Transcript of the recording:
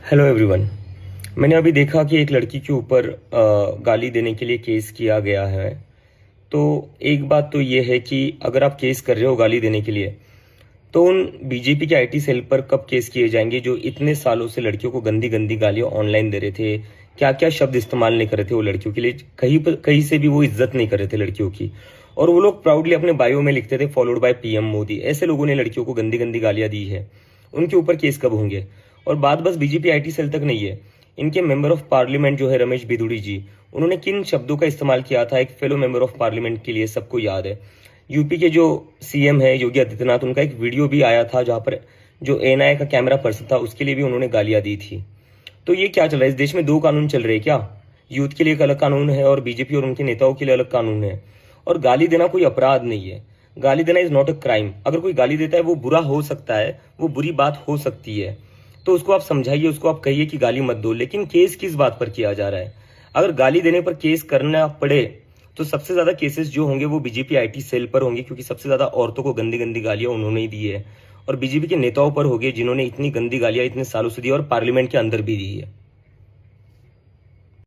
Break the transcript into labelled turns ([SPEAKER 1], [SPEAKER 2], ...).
[SPEAKER 1] Hello everyone. मैंने अभी देखा कि एक लड़की के ऊपर गाली देने के लिए केस किया गया है। तो एक बात तो ये है कि अगर आप केस कर रहे हो गाली देने के लिए, तो उन बीजेपी के आईटी सेल पर कब केस किए जाएंगे जो इतने सालों से लड़कियों को गंदी गंदी गालियां ऑनलाइन दे रहे थे। क्या क्या शब्द इस्तेमाल नहीं कर रहे थे वो लड़कियों के लिए, कहीं से भी वो इज्जत नहीं कर रहे थे लड़कियों की। और वो लोग प्राउडली अपने बायो में लिखते थे फॉलोड बाय पीएम मोदी। ऐसे लोगों ने लड़कियों को गंदी गंदी गालियां दी है, उनके ऊपर केस कब होंगे? और बात बस बीजेपी आईटी सेल तक नहीं है। इनके मेंबर ऑफ पार्लियामेंट जो है रमेश बिधूड़ी जी, उन्होंने किन शब्दों का इस्तेमाल किया था एक फेलो मेंबर ऑफ पार्लियामेंट के लिए सबको याद है। यूपी के जो सीएम है योगी आदित्यनाथ, उनका एक वीडियो भी आया था जहां पर जो एनआई का कैमरा पर्सन था उसके लिए भी उन्होंने गालियां दी थी। तो ये क्या चल रहा है? इस देश में दो कानून चल रहे हैं क्या? यूथ के लिए एक अलग कानून है और बीजेपी और उनके नेताओं के लिए अलग कानून है। और गाली देना कोई अपराध नहीं है। गाली देना इज नॉट अ क्राइम। अगर कोई गाली देता है वो बुरा हो सकता है, वो बुरी बात हो सकती है, तो उसको आप समझाइए, उसको आप कहिए कि गाली मत दो। लेकिन केस किस बात पर किया जा रहा है? अगर गाली देने पर केस करना पड़े तो सबसे ज्यादा केसेस जो होंगे वो बीजेपी आईटी सेल पर होंगे, क्योंकि सबसे ज्यादा औरतों को गंदी गंदी गालियां उन्होंने ही दी है। और बीजेपी के नेताओं पर होंगे जिन्होंने इतनी गंदी गालियां इतने सालों से दी और पार्लियामेंट के अंदर भी दी है।